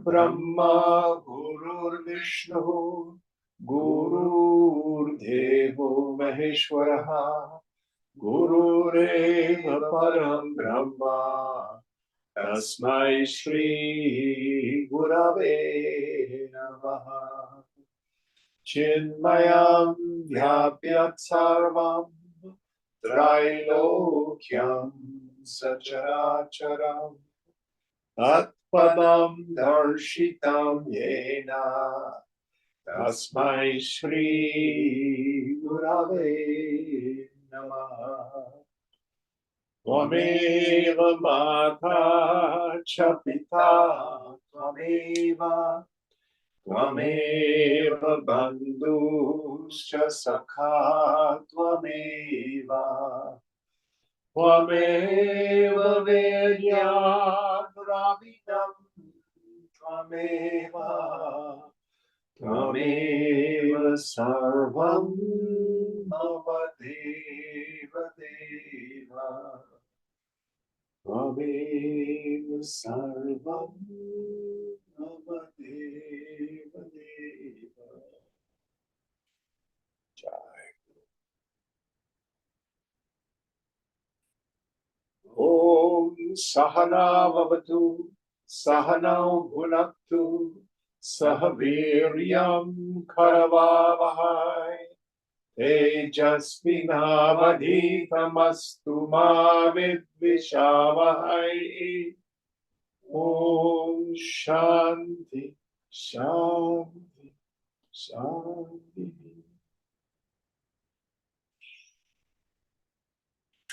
Brahma, Gurur Vishnu, Gurur Devo Maheshwaraha, Gurureva Param Brahma, Tasmai Shri Gurave Namaha. Chinmayam Vyapyat Sarvam Trailokyam Sacharacharam Tatpadam Darshitam Yena Tasmai Shri Gurave Namaha. Tvameva Mata Cha Pita Tvameva Tvameva Bandhuscha Sakha Tvameva Tvameva Vedya Dravidam Tvameva Tvameva Sarvam Bhavadeva Deva Tvameva Sarvam Bhavadeva Deva. Jai. Om Sahana Vavatu Sahanau Bhunaktu Sahaviryam Karavavahai Tejasvinavadhitamastu ma vidvishavahai. Om Shanti Shanti Shanti.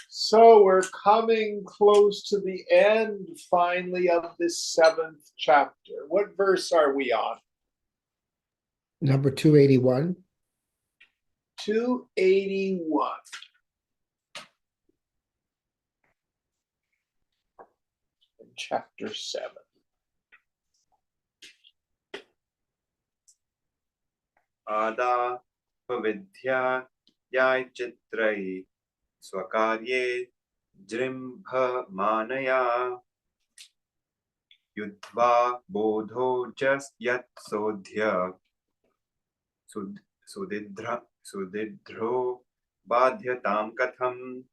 So we're coming close to the end, finally, of this 7th chapter. What verse are we on? Number 281. 281. In chapter 7. Ada pavidya yai chitrai swakarye jrimbha manaya yudva bodho jas yat sodhya sudidhro badhyatam katham.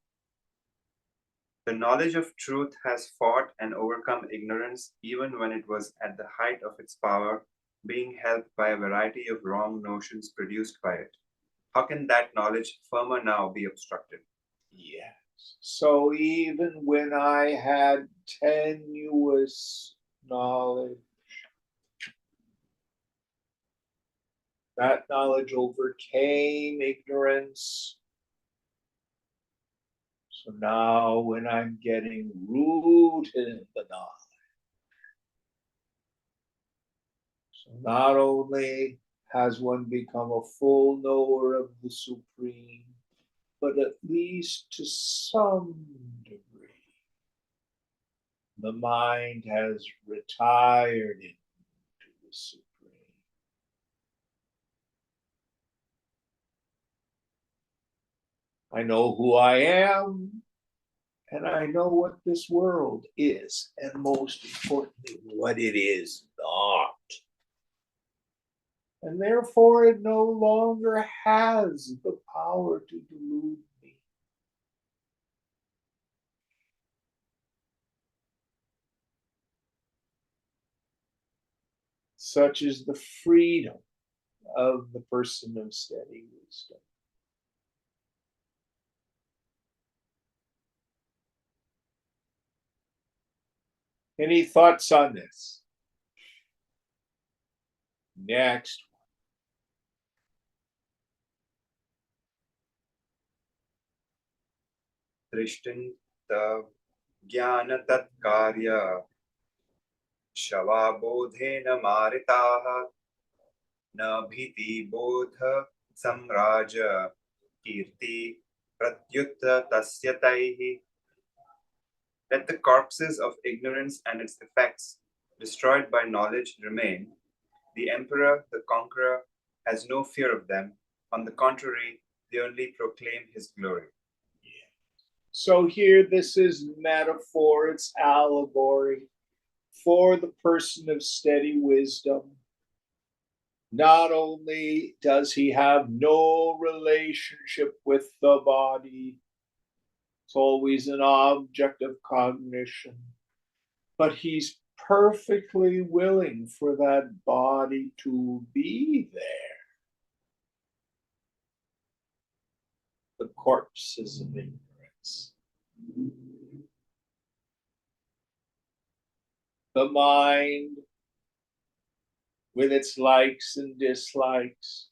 The knowledge of truth has fought and overcome ignorance even when it was at the height of its power, being helped by a variety of wrong notions produced by it. How can that knowledge, firmer now, be obstructed? Yes. So even when I had tenuous knowledge, that knowledge overcame ignorance. So now when I'm getting rooted in the knowledge, so not only has one become a full knower of the Supreme, but at least to some degree, the mind has retired into the Supreme. I know who I am, and I know what this world is, and most importantly, what it is not. And therefore, it no longer has the power to delude me. Such is the freedom of the person of steady wisdom. Any thoughts on this? Next. Trishtinta jnana tatkarya shavabodhena maritaha na bhiti bodha samraja kirti pratyutta tasya taihi. Let the corpses of ignorance and its effects, destroyed by knowledge, remain. The emperor, the conqueror, has no fear of them. On the contrary, they only proclaim his glory. So here, this is metaphor, it's allegory. for the person of steady wisdom, not only does he have no relationship with the body, it's always an object of cognition, but he's perfectly willing for that body to be there. The corpses of ignorance. The mind, with its likes and dislikes,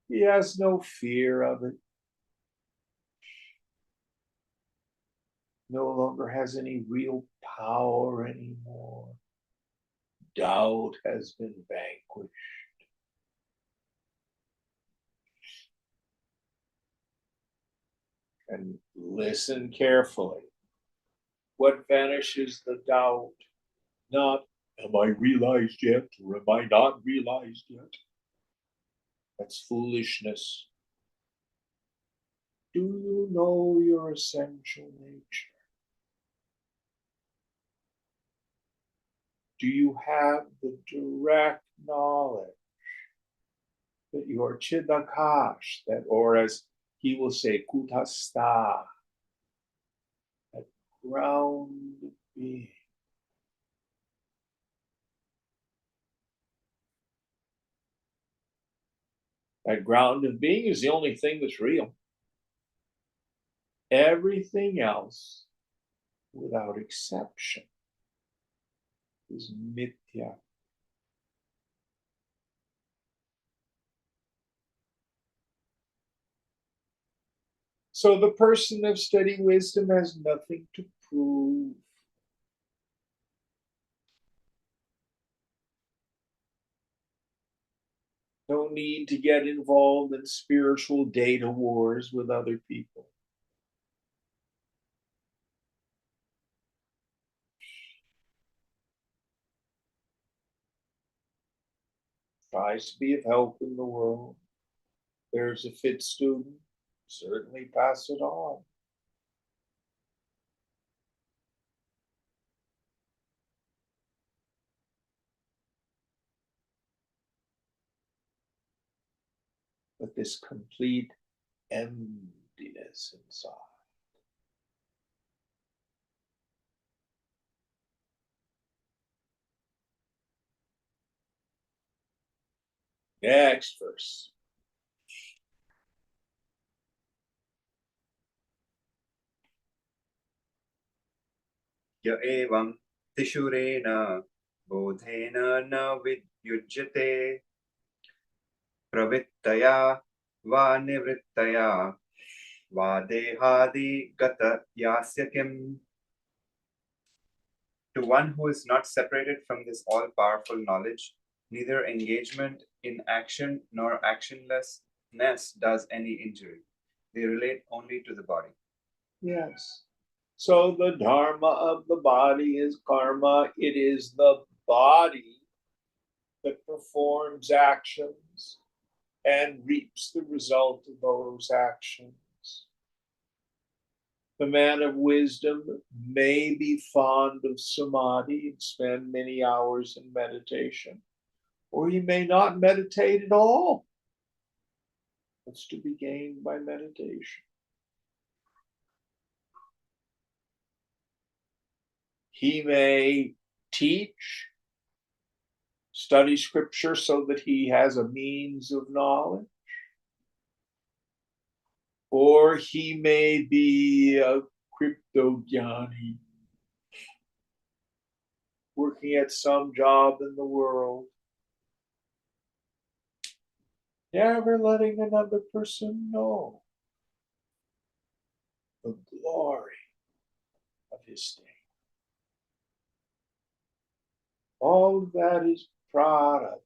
he has no fear of it. No longer has any real power anymore. Doubt has been vanquished. And listen carefully. What vanishes the doubt? Not, am I realized yet, or am I not realized yet? That's foolishness. Do you know your essential nature? Do you have the direct knowledge that your Chidakash, that, or as he will say, Kutasta, that ground being, that ground of being is the only thing that's real. Everything else, without exception, is mithya. So the person of steady wisdom has nothing to prove. No need to get involved in spiritual data wars with other people. Tries to be of help in the world. There's a fit student, certainly pass it on. But this complete emptiness inside. Next verse. य एवं तिषुरेण बोधेन न विद्युज्यते प्रवृत्तया वा निवृत्तया वा देहादिगतयास्य किम्. To one who is not separated from this all-powerful knowledge, neither engagement in action nor actionlessness does any injury. They relate only to the body. Yes. So the dharma of the body is karma. It is the body that performs actions and reaps the result of those actions. The man of wisdom may be fond of samadhi and spend many hours in meditation, or he may not meditate at all. What's to be gained by meditation? He may teach, study scripture so that he has a means of knowledge, or he may be a crypto-jnani, working at some job in the world, never letting another person know the glory of his state. All of that is prarabdha.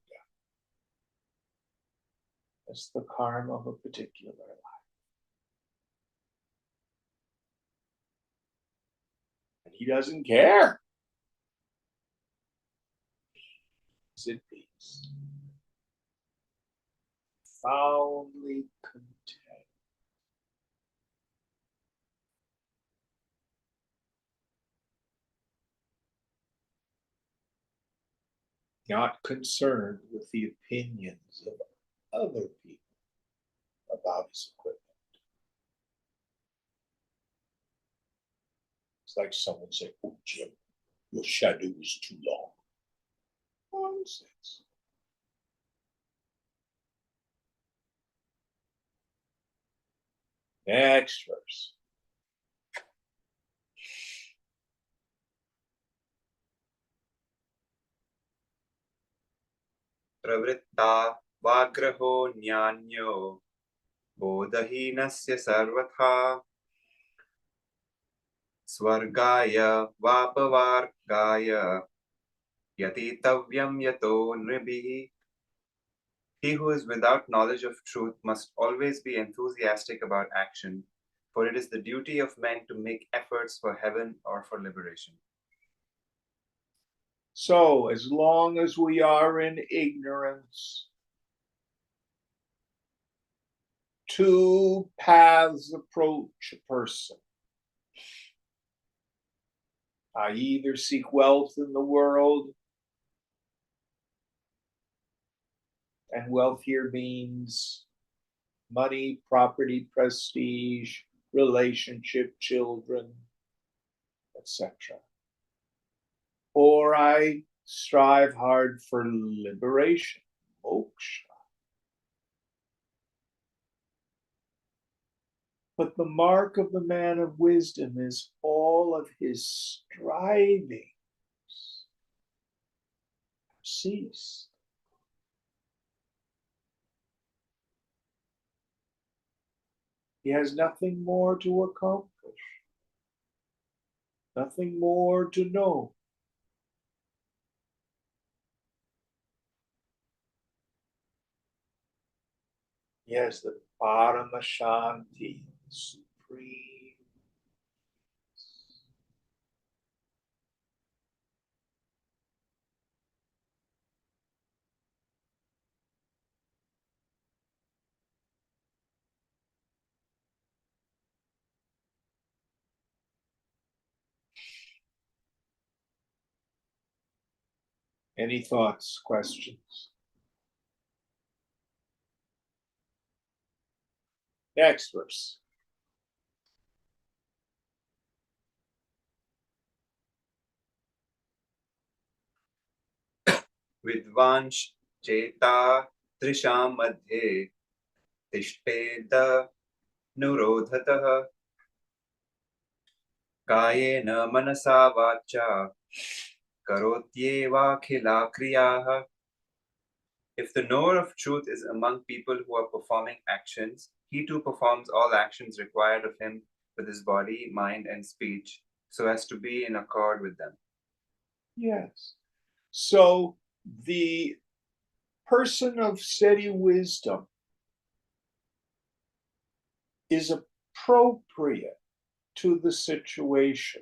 That's the karma of a particular life. And he doesn't care. He's at peace. Profoundly content. not concerned with the opinions of other people about his equipment. It's like someone saying, "Oh, Jim, your shadow is too long." Nonsense. Next verse. प्रवृत्ता वाग्रहो न्यान्यो बोधहीनस्य सर्वथा स्वर्गाय वापवार्गाय यतितव्यं यतो नृभिः. He who is without knowledge of truth must always be enthusiastic about action, for it is the duty of men to make efforts for heaven or for liberation. So, as long as we are in ignorance, two paths approach a person. I either seek wealth in the world, and wealth here means money, property, prestige, relationship, children, etc. Or I strive hard for liberation, moksha. But the mark of the man of wisdom is all of his strivings cease. He has nothing more to accomplish, nothing more to know. He has the Paramashanti, supreme. Any thoughts, questions? Next verse. विद्वांश् चेता त्रिषां मध्ये तिष्ठेद नुरोधतः कायेन मनसा वाचा करोत्येवाखिला क्रियाः. If the knower of truth is among people who are performing actions, he too performs all actions required of him with his body, mind, and speech, so as to be in accord with them. Yes. So the person of steady wisdom is appropriate to the situation.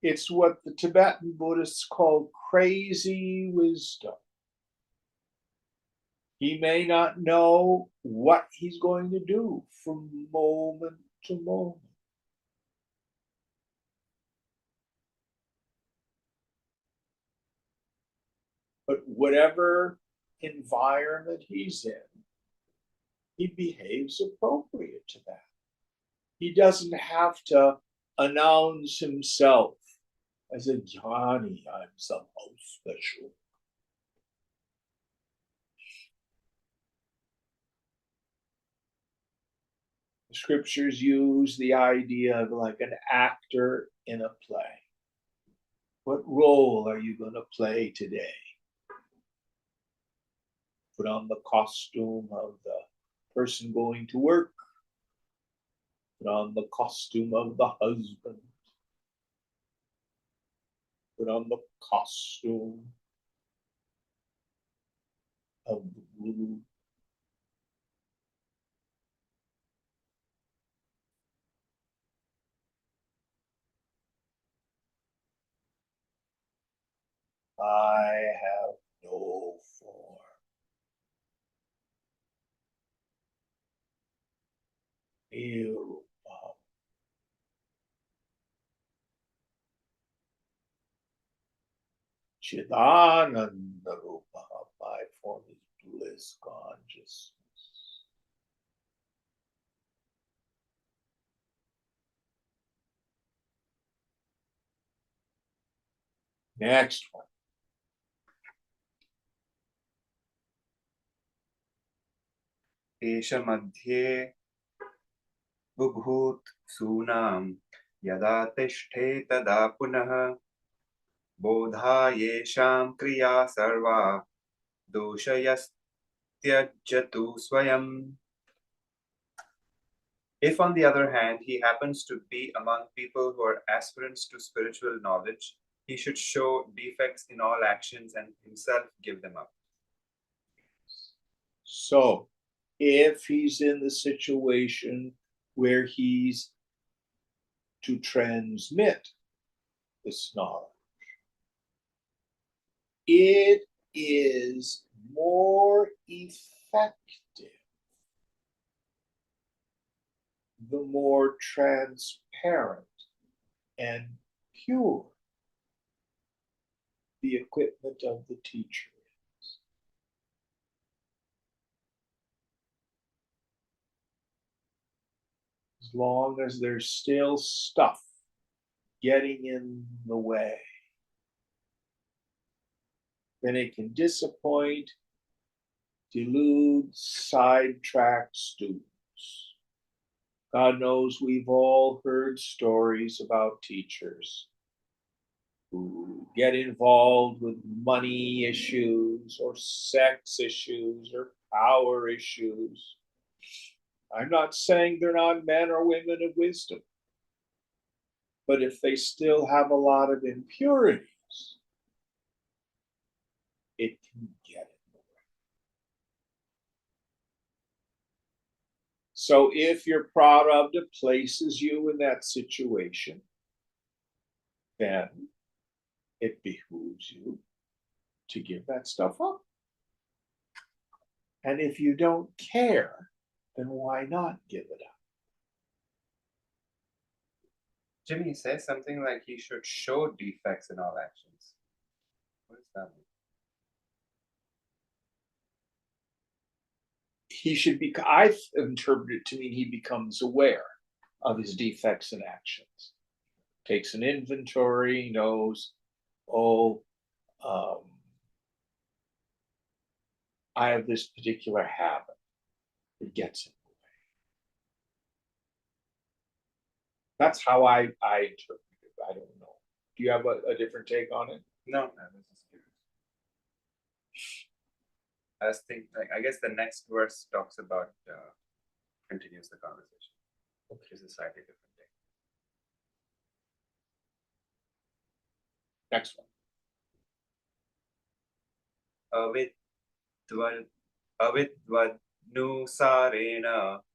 It's what the Tibetan Buddhists call crazy wisdom. He may not know what he's going to do from moment to moment. But whatever environment he's in, he behaves appropriate to that. He doesn't have to announce himself as a Johnny, I'm somehow special. The scriptures use the idea of like an actor in a play. What role are you going to play today? Put on the costume of the person going to work, put on the costume of the husband, put on the costume of the guru. I have no form. Nirupam. Chidananda Rupa, my form is bliss consciousness. Next one. एष मध्ये बुभूत् सूनां यदा तिष्ठे तदा पुनः बोधा येषां क्रिया सर्वा दोषयस्त्यजतु स्वयम्. If, on the other hand, he happens to be among people who are aspirants to spiritual knowledge, he should show defects in all actions and himself give them up. So, if he's in the situation where he's to transmit this knowledge, it is more effective the more transparent and pure the equipment of the teacher is. As long as there's still stuff getting in the way, then it can disappoint, delude, sidetrack students. God knows we've all heard stories about teachers who get involved with money issues or sex issues or power issues. I'm not saying they're not men or women of wisdom, but if they still have a lot of impurities, it can get in the way. So if your prarabdha places you in that situation, then it behooves you to give that stuff up. And if you don't care, then why not give it up? Jimmy says something like he should show defects in all actions. What does that mean? He should be, I interpret it to mean he becomes aware of his defects and actions, takes an inventory, knows, I have this particular habit. It gets in the way. That's how I interpret it. I don't know. Do you have a different take on it? No, I was just curious. I was thinking, like, I guess the next verse talks about, continues the conversation, which is a slightly different thing. Next one. अविद्वन्नुसारेण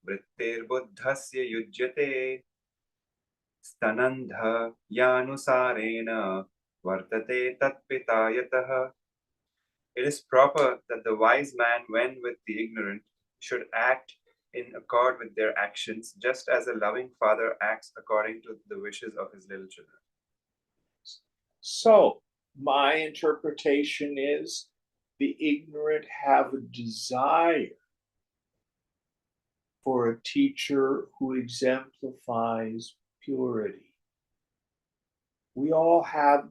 वृत्तिर्बुद्धस्य युज्यते स्तनन्धयानुसारेण वर्तते तत्पिता यतः. It is proper that the wise man, when with the ignorant, should act in accord with their actions, just as a loving father acts according to the wishes of his little children. So, my interpretation is the ignorant have a desire for a teacher who exemplifies purity. We all have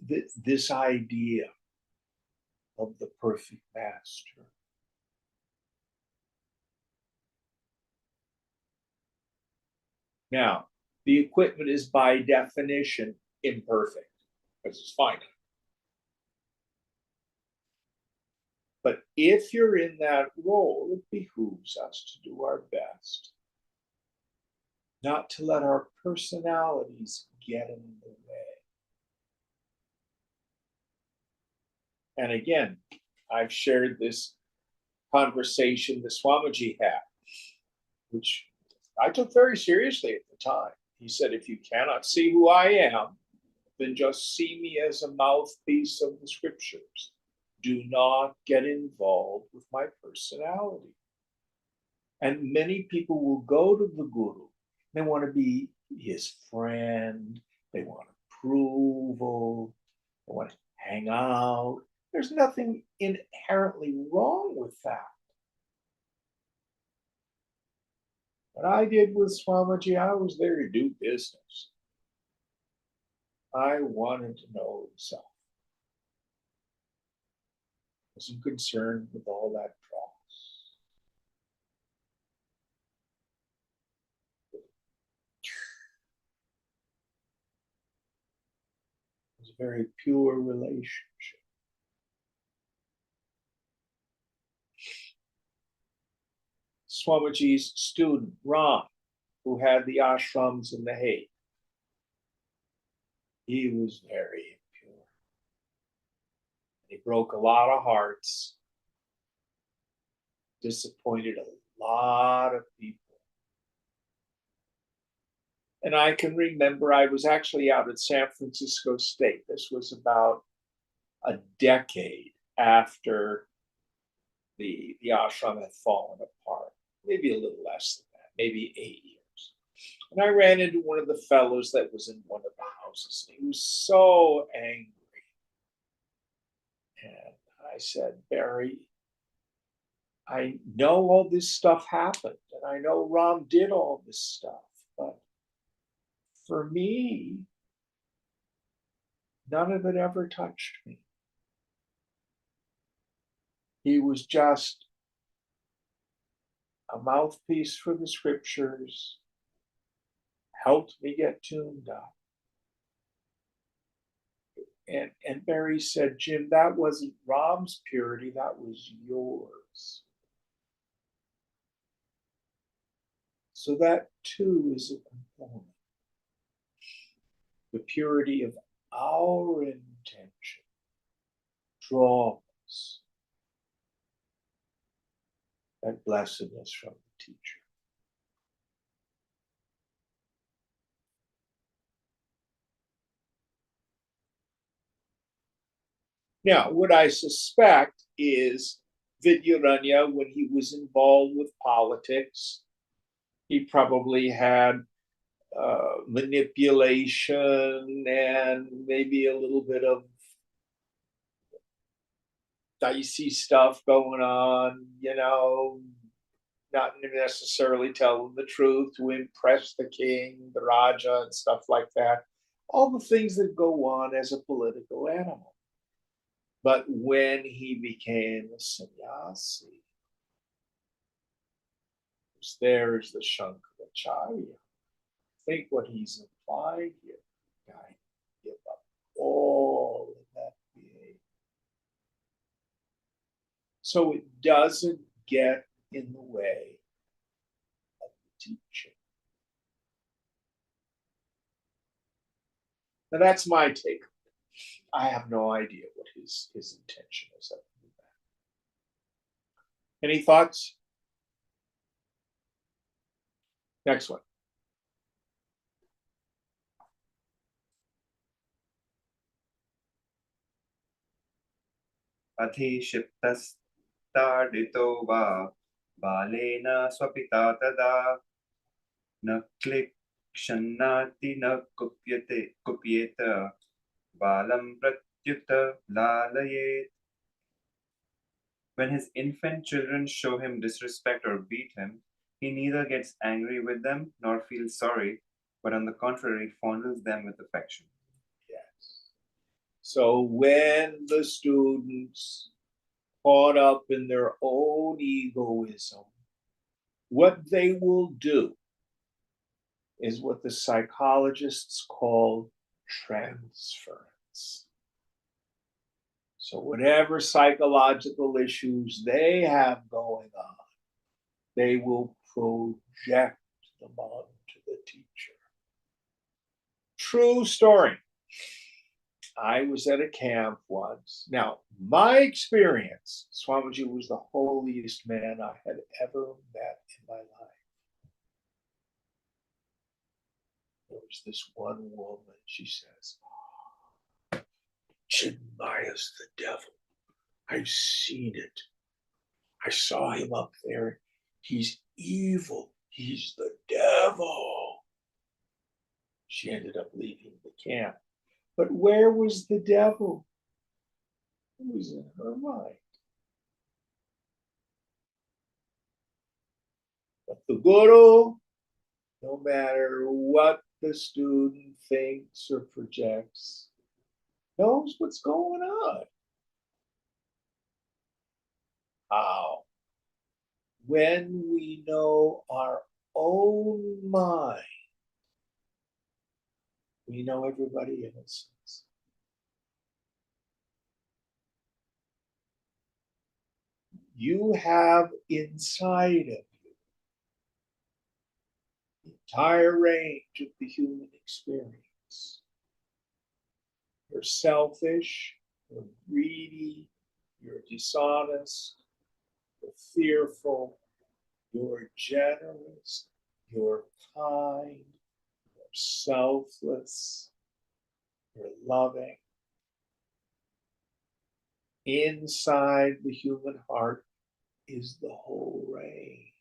this idea of the perfect master. Now, the equipment is by definition imperfect because it's finite. But if you're in that role, it behooves us to do our best not to let our personalities get in the way. And again, I've shared this conversation that Swamiji had, which I took very seriously at the time. He said, if you cannot see who I am, then just see me as a mouthpiece of the scriptures. Do not get involved with my personality. And many people will go to the Guru. They want to be his friend. They want approval. I want to hang out. There's nothing inherently wrong with that. What I did with Swamiji, I was there to do business. I wanted to know himself. I wasn't concerned with all that dross. It was a very pure relationship. Swamiji's student, Ram, who had the ashrams in the Hague, he was very impure. He broke a lot of hearts, disappointed a lot of people. And I can remember I was actually out at San Francisco State. This was about a decade after the ashram had fallen apart, maybe a little less than that, maybe 8 years. And I ran into one of the fellows that was in one of the houses. And he was so angry. And I said, Barry, I know all this stuff happened, and I know Ram did all this stuff, but for me, none of it ever touched me. He was just a mouthpiece for the scriptures, helped me get tuned up. And Barry said, Jim, that wasn't Ram's purity, that was yours. So that too is a component. The purity of our intention draws that blessedness from the teacher. Now, what I suspect is Vidyaranya, when he was involved with politics, he probably had manipulation and maybe a little bit of dicey stuff going on, not necessarily telling the truth to impress the king, the Raja, and stuff like that. All the things that go on as a political animal. But when he became a sannyasi, there is the Shankaracharya. I think what he's implying here, guy, give up all of that behavior. So it doesn't get in the way of the teaching. Now that's my take. I have no idea what his intention is other than that. Any thoughts? Next one. अधिक्षिप्तस्ताडितो वा बालेन स्वपिता तदा न क्लिक्षन्नाति न कुप्येत बालं प्रत्युत लालयेत्. When his infant children show him disrespect or beat him, he neither gets angry with them nor feels sorry, but on the contrary fondles them with affection. Yes. So when the students caught up in their own egoism, what they will do is what the psychologists call transference. So whatever psychological issues they have going on, they will project them onto the teacher. True story. I was at a camp once. Now, my experience, Swamiji was the holiest man I had ever met in my life. There was this one woman, she says, Chinmaya's the devil. I've seen it. I saw him up there. He's evil. He's the devil. She ended up leaving the camp. But where was the devil? It was in her mind. But the guru, no matter what the student thinks or projects, knows what's going on. How? When we know our own mind, we know everybody else's. You have inside of you the entire range of the human experience. You're selfish, you're greedy, you're dishonest, you're fearful, you're generous, you're kind, you're selfless, you're loving. Inside the human heart is the whole range.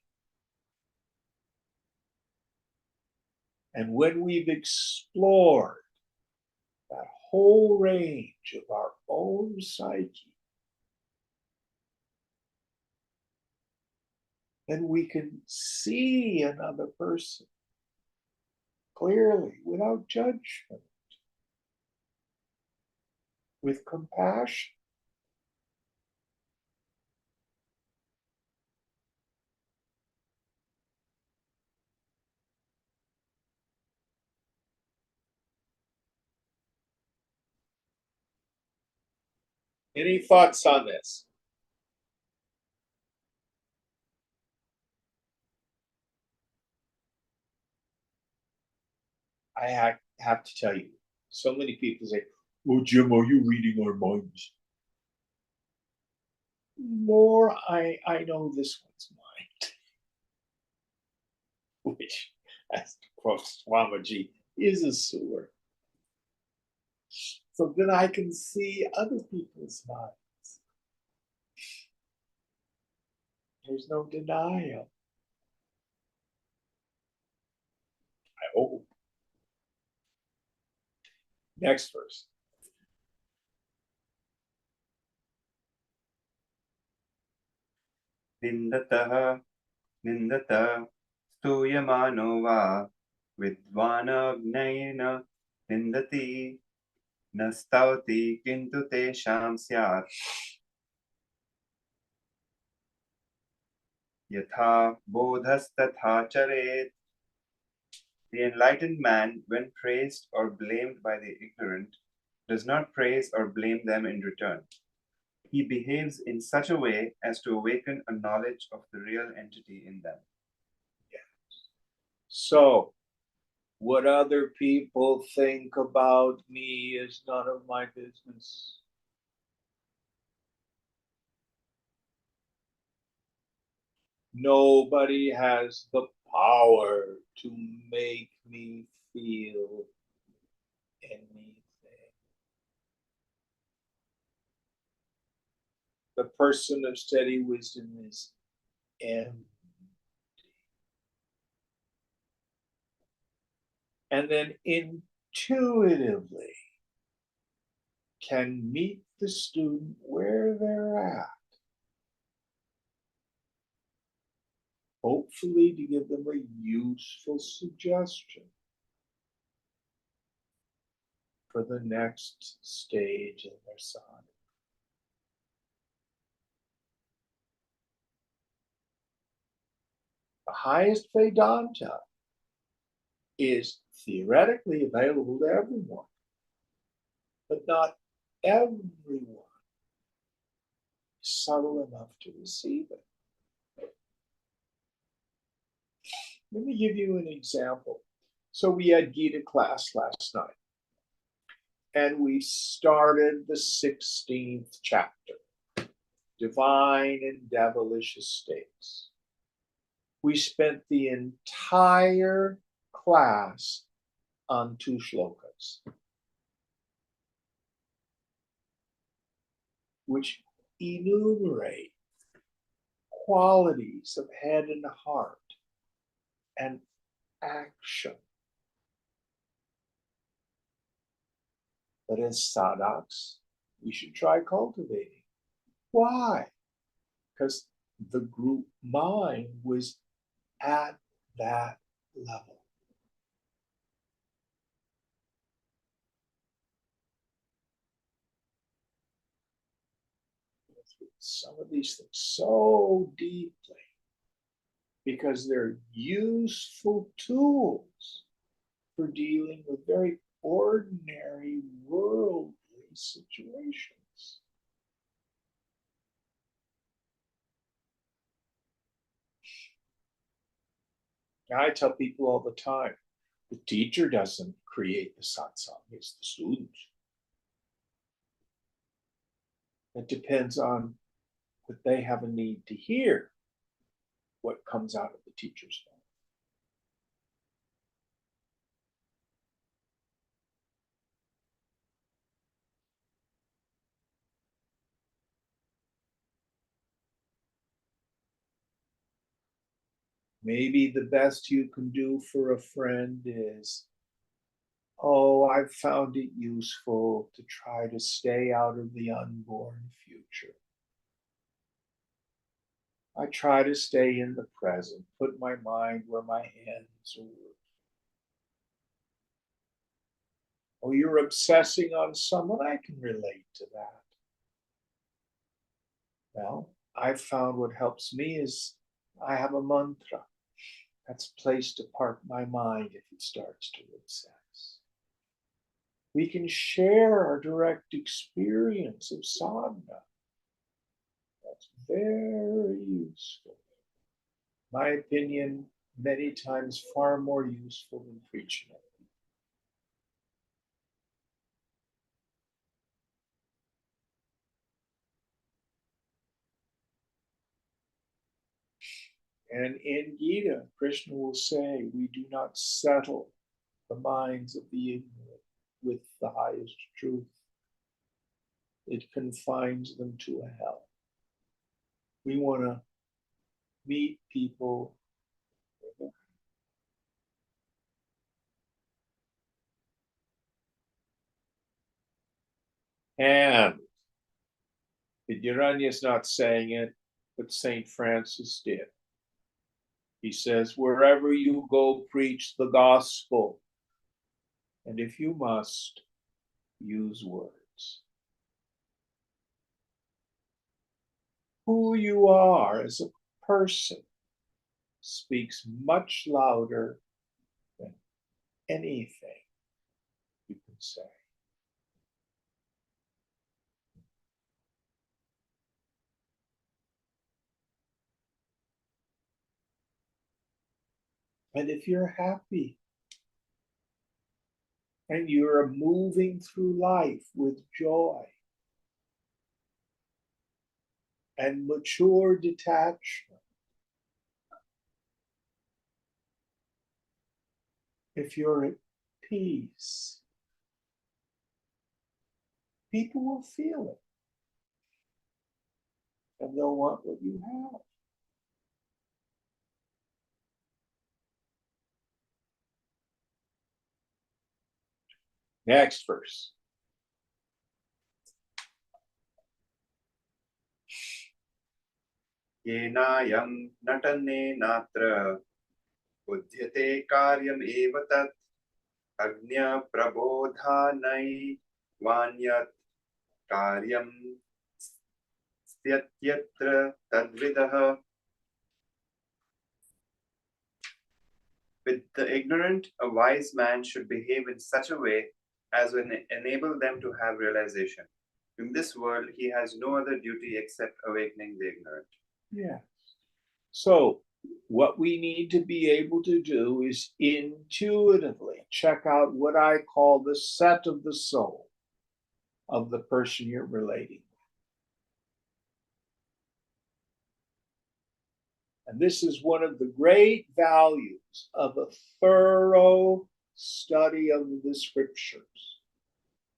And when we've explored that whole range of our own psyche, then we can see another person clearly, without judgment, with compassion. Any thoughts on this? I have to tell you, so many people say, "Oh, Jim, are you reading our minds?" More, I know this one's mind, which, as to quote Swamiji, is a sewer. So then I can see other people's minds. There's no denial. I hope. Next verse. निन्दतः निन्दतः स्तूयमानो वा विद्वानज्ञेन निन्दति न स्तौति किन्तु तेषां स्यात् यथा बोधस्तथा चरेत्. The enlightened man, when praised or blamed by the ignorant, does not praise or blame them in return. He behaves in such a way as to awaken a knowledge of the real entity in them. So, what other people think about me is none of my business. Nobody has the power to make me feel anything. The person of steady wisdom is empty. And then intuitively can meet the student where they're at, hopefully to give them a useful suggestion for the next stage in their sadhana. The highest Vedanta is theoretically available to everyone, but not everyone is subtle enough to receive it. Let me give you an example. So we had Gita class last night, and we started the 16th chapter, Divine and Devilish Estates. We spent the entire class on 2 shlokas, which enumerate qualities of head and heart and action. that as sadhaks, we should try cultivating. Why? Because the group mind was at that level. Some of these things so deeply because they're useful tools for dealing with very ordinary worldly situations. I tell people all the time, the teacher doesn't create the satsang, it's the student. It depends on what they have a need to hear, what comes out of the teacher's mouth. Maybe the best you can do for a friend is, oh, I've found it useful to try to stay out of the unborn future. I try to stay in the present, put my mind where my hands are. Oh, you're obsessing on someone, I can relate to that. Well, I've found what helps me is I have a mantra. That's a place to park my mind if it starts to obsess. We can share our direct experience of sadhana. That's very useful. My opinion, many times far more useful than preaching it. And in Gita, Krishna will say, we do not settle the minds of the ignorant with the highest truth. It confines them to a hell. We want to meet people. And Vidyaranya's not saying it, but St. Francis did. He says, wherever you go, preach the gospel. And if you must, use words. Who you are as a person speaks much louder than anything you can say. And if you're happy and you're moving through life with joy and mature detachment, if you're at peace, people will feel it and they'll want what you have. Next verse. येनायं नटनेनात्र बुध्यते कार्यमेव तत् अज्ञप्रबोधानैवान्यत् कार्यं स्यत्यत्र तद्विदः. With the ignorant, a wise man should behave in such a way as will enable them to have realization. In this world, he has no other duty except awakening the ignorant. Yeah. So, what we need to be able to do is intuitively check out what I call the set of the soul of the person you're relating with. And this is one of the great values of a thorough study of the scriptures.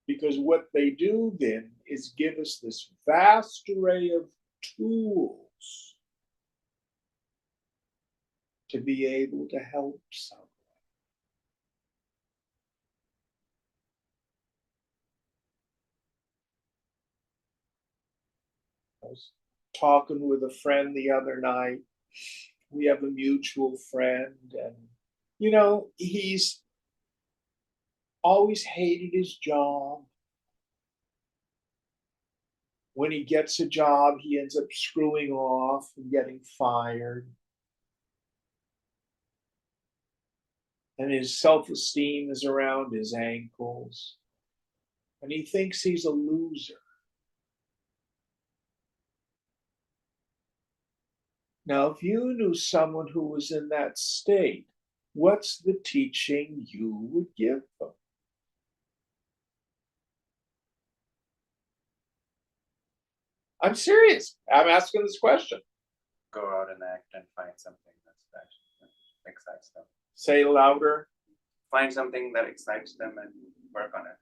Because what they do then is give us this vast array of tools to be able to help someone. I was talking with a friend the other night. We have a mutual friend, and he's always hated his job. When he gets a job, he ends up screwing off and getting fired. And his self-esteem is around his ankles. And he thinks he's a loser. Now, if you knew someone who was in that state, what's the teaching you would give them? I'm serious. I'm asking this question. Go out and act and find something that excites them. Say louder. Find something that excites them and work on it.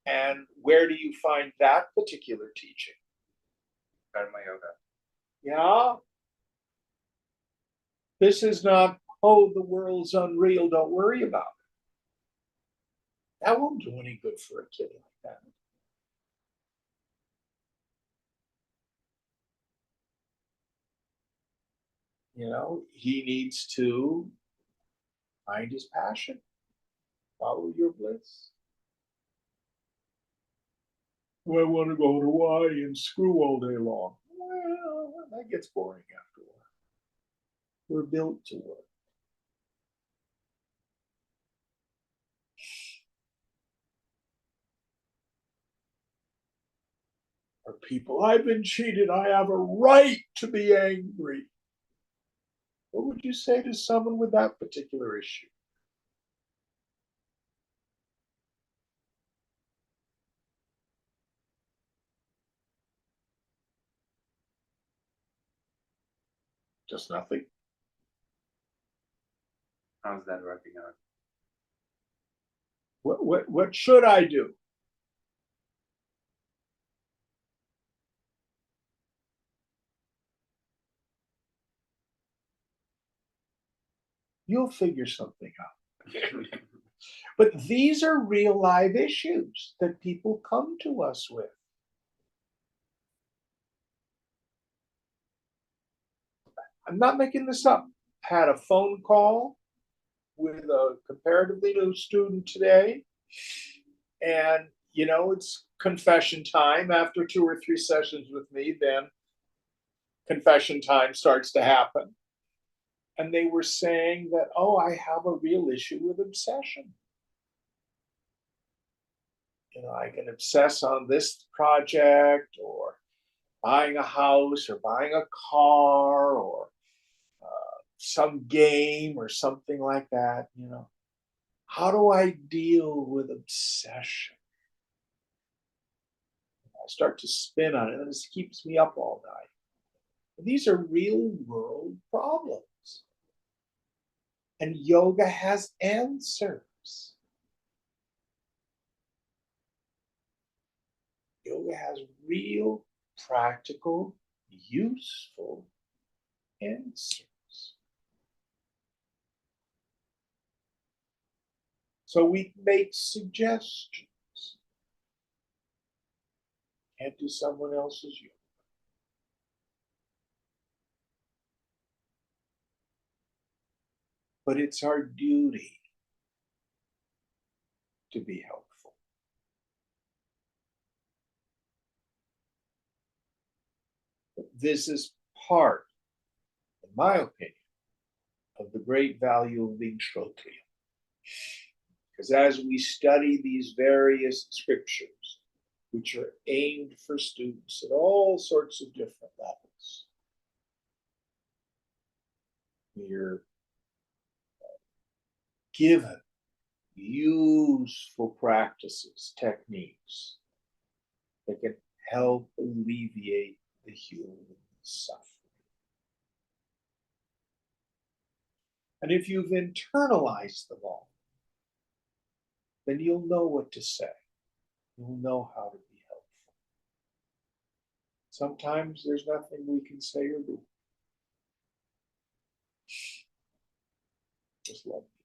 And where do you find that particular teaching? Karma yoga. Yeah. This is not, oh, the world's unreal, don't worry about it. That won't do any good for a kid like that. He needs to find his passion, follow your bliss. Do I want to go to Hawaii and screw all day long? Well, that gets boring after a while. We're built to work. Or people, I've been cheated. I have a right to be angry. What would you say to someone with that particular issue? Just nothing. How's that working out? What should I do? You'll figure something out. But these are real live issues that people come to us with. I'm not making this up. Had a phone call with a comparatively new student today, and it's confession time. After 2 or 3 sessions with me, then confession time starts to happen. And they were saying that, oh, I have a real issue with obsession. I can obsess on this project, or buying a house, or buying a car, or some game, or something like that. How do I deal with obsession? I start to spin on it, and this keeps me up all night. These are real world problems. And yoga has answers. Yoga has real, practical, useful answers. So we make suggestions. Can't do someone else's yoga. But it's our duty to be helpful. But this is part, in my opinion, of the great value of being Shrotriya. Because as we study these various scriptures, which are aimed for students at all sorts of different levels, we're given useful practices, techniques that can help alleviate the human suffering. And if you've internalized them all, then you'll know what to say. You'll know how to be helpful. Sometimes there's nothing we can say or do. Just love people.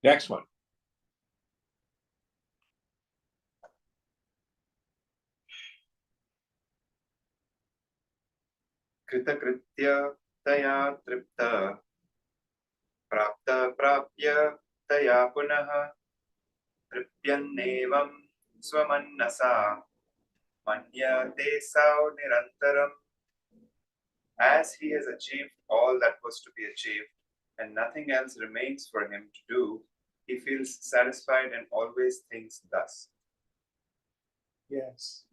Next one. कृतकृत्य तया तृप्त प्राप्त प्राप्य तया पुनः तृप्यन्नेवं स्वमनसा मन्यते सौ निरन्तरम्. As he has achieved all that was to be achieved, and nothing else remains for him to do, he feels satisfied and always thinks thus. Yes.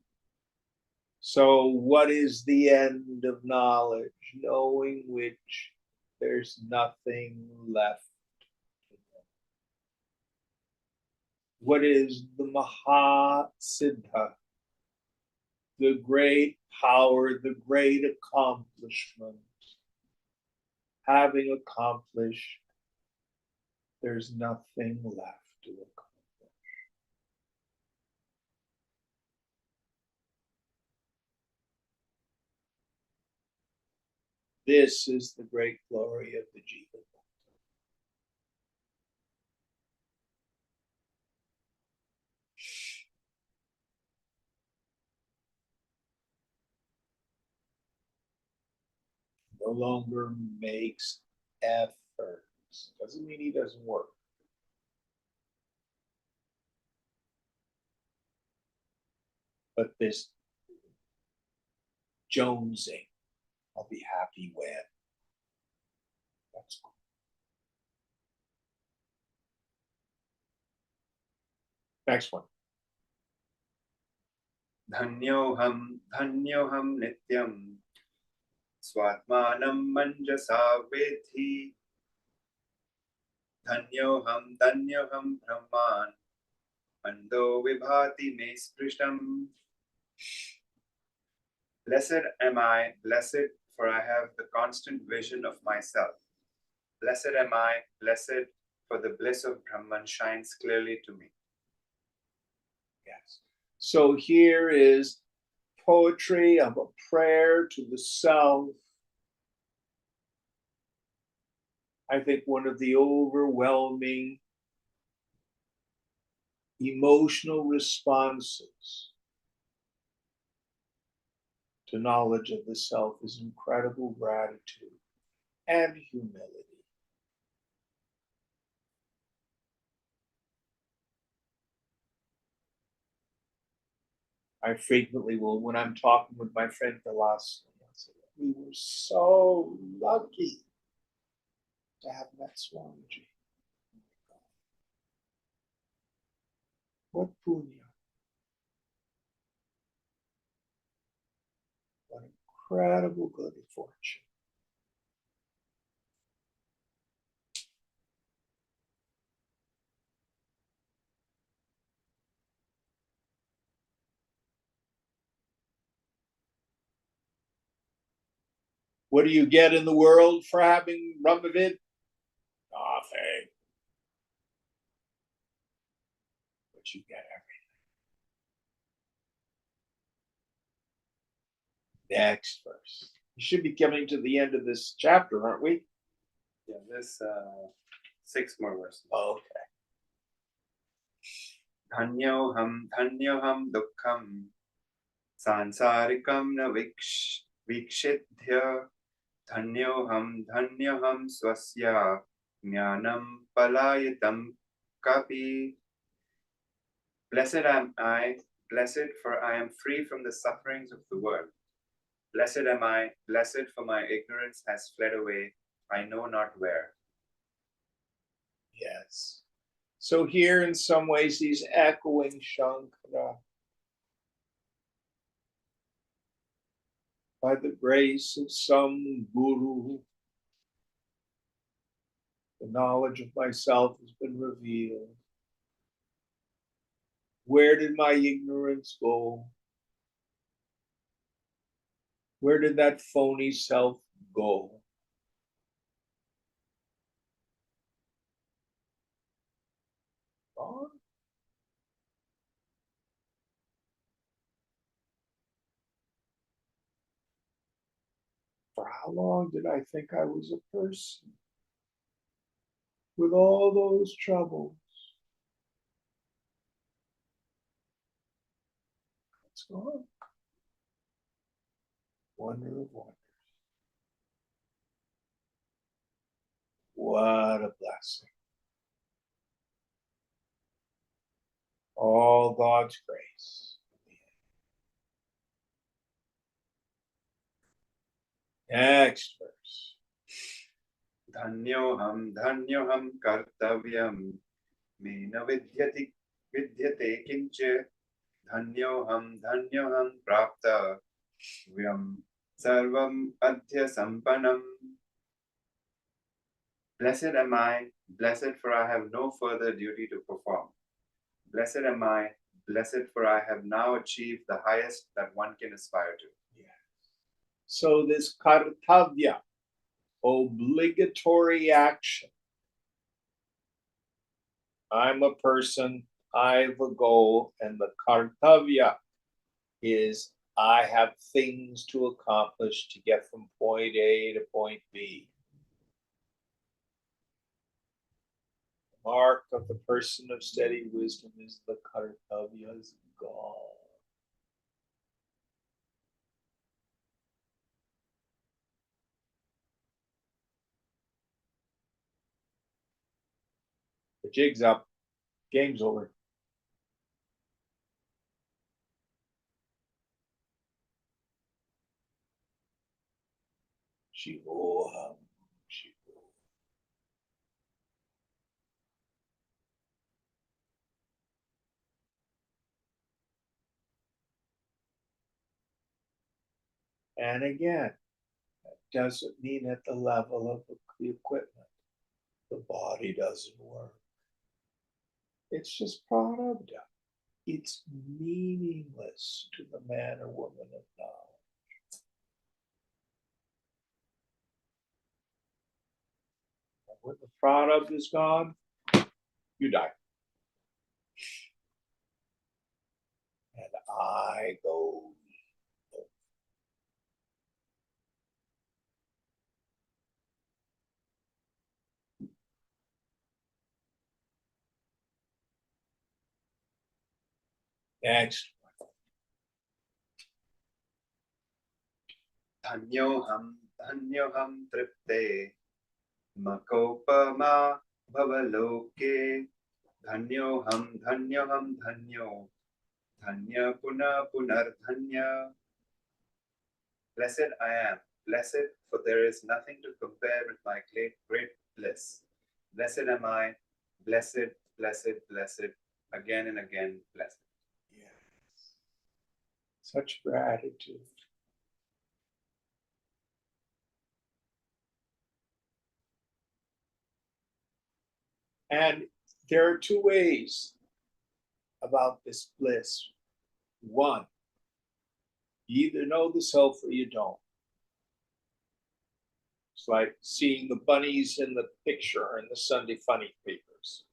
So, what is the end of knowledge? Knowing which there's nothing left. What is the Maha Siddha? The great power, the great accomplishment. Having accomplished, there's nothing left to accomplish. This is the great glory of the Jiva. No longer makes efforts. Doesn't mean he doesn't work. But this jonesing, I'll be happy when. That's cool. Next one. धन्योऽहं नित्यं स्वात्मानं मञ्जसा वेद्धि धन्योऽहं ब्रह्मान् मन्दो विभाति मे स्पृशम्. Blessed am I, blessed, for I have the constant vision of myself. Blessed am I, blessed, for the bliss of Brahman shines clearly to me. Yes. So here is poetry of a prayer to the self. I think one of the overwhelming emotional responses to knowledge of the self is incredible gratitude and humility. I frequently will, when I'm talking with my friend Panchadasi, we were so lucky to have met Swamiji. What punya. What incredible good fortune. What do you get in the world for having Brahmavid? Nothing. But you get everything. Next verse. We should be coming to the end of this chapter, aren't we? Yeah, there's 6 more verses. Oh, okay. धन्योऽहं दुःखं सांसारिकं न वीक्षिध्य धन्योऽहं स्वस्य ज्ञानं पलायितं कापि. Blessed am I, blessed, for I am free from the sufferings of the world. Blessed am I, blessed, for my ignorance has fled away, I know not where. Yes. So here, in some ways, he's echoing Shankara. By the grace of some guru, the knowledge of myself has been revealed. Where did my ignorance go? Where did that phony self go? Gone. For how long did I think I was a person with all those troubles? It's gone. Wonder of wonders. What a blessing. All God's grace. Next verse. धन्योऽहं कर्तव्यं मे न विद्यते किञ्चित् धन्योऽहं प्राप्तव्यं सर्वम् अद्य सम्पन्नम्. Blessed am I, blessed for I have no further duty to perform. Blessed am I, blessed for I have now achieved the highest that one can aspire to. So this kartavya, obligatory action. I'm a person, I have a goal, and the kartavya is I have things to accomplish to get from point A to point B. The mark of the person of steady wisdom is the kartavya's goal. The jig's up, game's over. Shivoham, Shivoham. And again, that doesn't mean at the level of the equipment. The body doesn't work. It's just prarabdha. It's meaningless to the man or woman of knowledge. When the prarabdha is gone, you die. And I go. Next. धन्योऽहं तृप्ते मकोपमा भवलोके धन्योऽहं धन्यो धन्य पुनः पुनर्धन्य. Blessed I am, blessed, for there is nothing to compare with my great bliss. Blessed am I, blessed, blessed, blessed, again and again blessed. Yes. Such gratitude. And there are two ways about this bliss. One, you either know the self or you don't. It's like seeing the bunnies in the picture in the Sunday funny papers.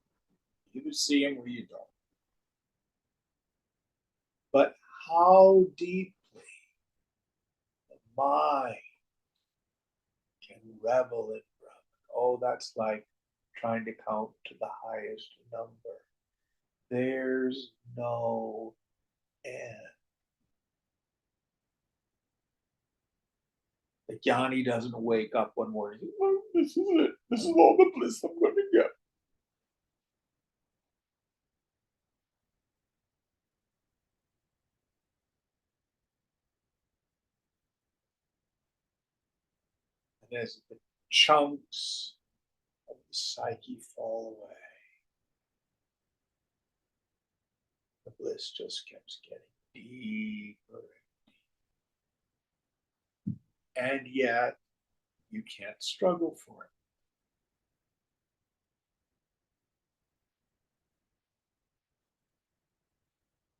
You either see them or you don't. But how deeply the mind can revel in Brahman. Oh, that's like trying to count to the highest number. There's no end. The jnani doesn't wake up one morning and say, oh, this is it. This is all the bliss I'm going to get. And as the chunks of the psyche fall away, the bliss just keeps getting deeper and deeper. And yet, you can't struggle for it.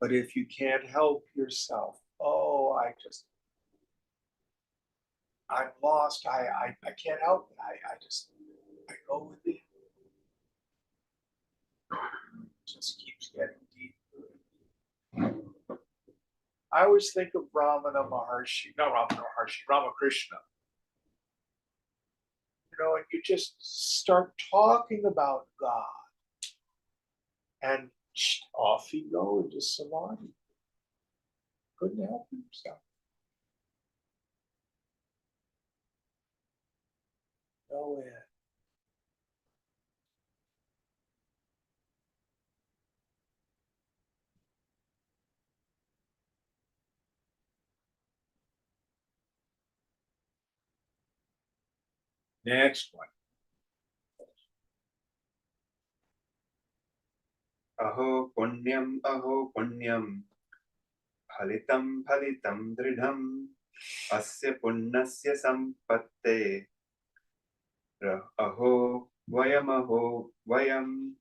But if you can't help yourself, oh, I'm lost. I can't help it. I go with it. It just keeps getting deeper. I always think of Ramakrishna. You know, and you just start talking about God, and off he goes into samadhi. Couldn't help himself. No end. Next one. Aho punyam, phalitam phalitam dridham, asya punnasya sampatte, aho vayam.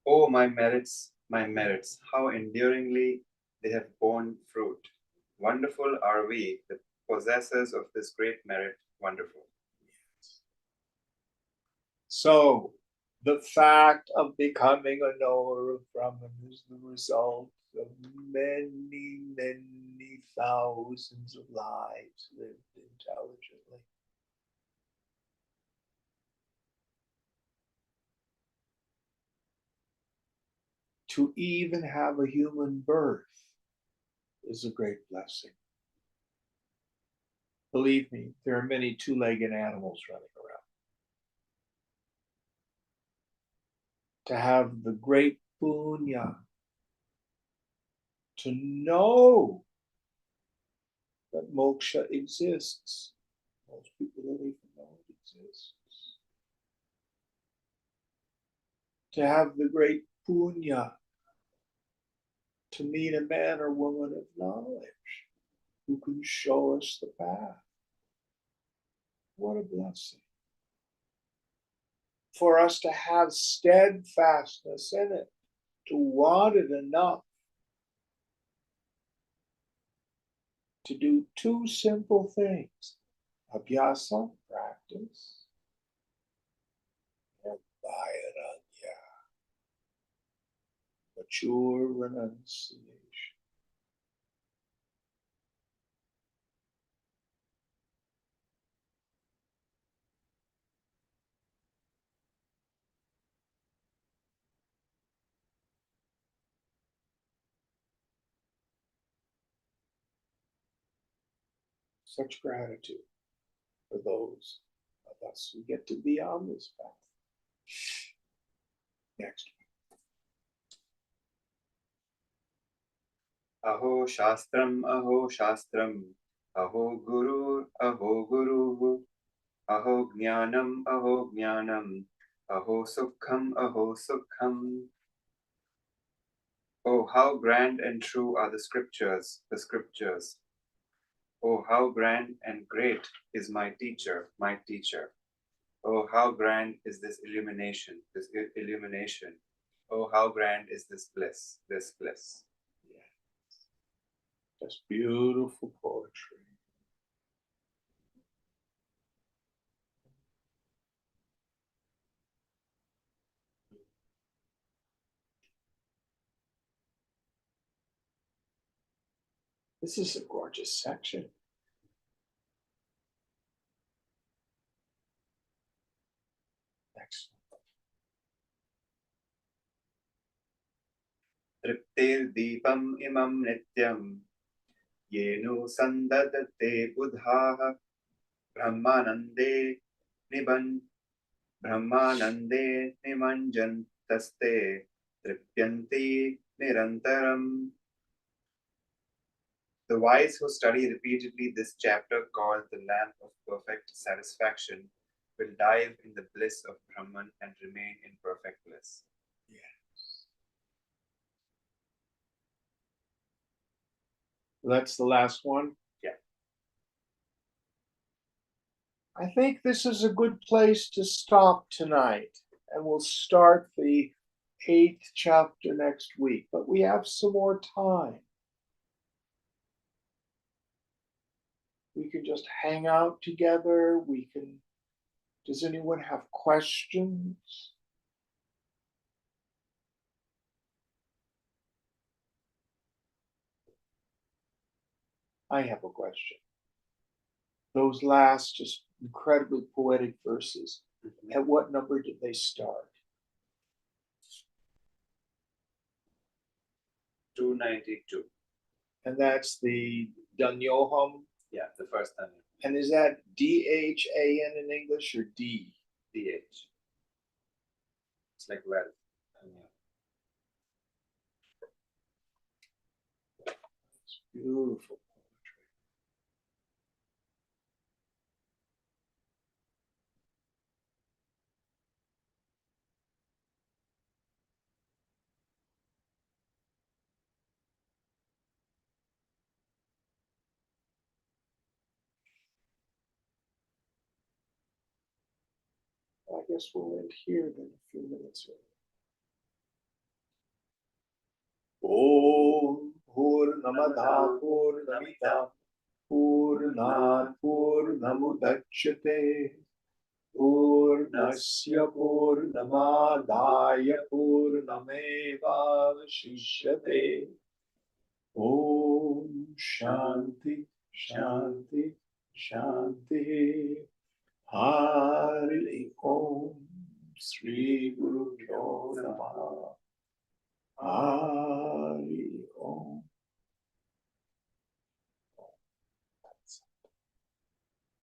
Oh, my merits, how enduringly they have borne fruit. Wonderful are we, the possessors of this great merit, wonderful. So, the fact of becoming a knower of Brahman is the result of many, many thousands of lives lived intelligently. To even have a human birth is a great blessing. Believe me, there are many two-legged animals running around. To have the great punya, to know that moksha exists. Most people don't even know it exists. To have the great punya, to meet a man or woman of knowledge who can show us the path. What a blessing. For us to have steadfastness in it, to want it enough to do two simple things: abhyasa, practice, and vairagya, mature renunciation. Such gratitude for those of us who get to be on this path. Next. Aho shastram, aho guru, aho jnanam, aho sukham. Oh, how grand and true are the scriptures. Oh, how grand and great is my teacher. Oh, how grand is this illumination. Oh, how grand is this bliss. Yeah. That's beautiful poetry. This is a gorgeous section. Next. Triptir deepam imam nityam, yenu sandadate buddhaha, brahmanande niban brahmanande nimanjantaste, tripyanti nirantaram. The wise who study repeatedly this chapter called the Lamp of Perfect Satisfaction will dive in the bliss of Brahman and remain in perfect bliss. Yes. That's the last one. Yeah. I think this is a good place to stop tonight, and we'll start the 8th chapter next week, but we have some more time. We can just hang out together. Does anyone have questions? I have a question. Those last just incredibly poetic verses, at what number did they start? 292. And that's the Danyoham. Yeah, the first time. And is that DHAN in English or D? DH. It's like wealth. It's beautiful poetry. guess we'll end here then a few minutes early. Om Purnamada Purnamida Purnat Purnamudachyate Purnasya Purnamadaya Purnameva Vashishyate. Om Shanti Shanti Shanti. Hari Om Sri Guru Namaha. Hari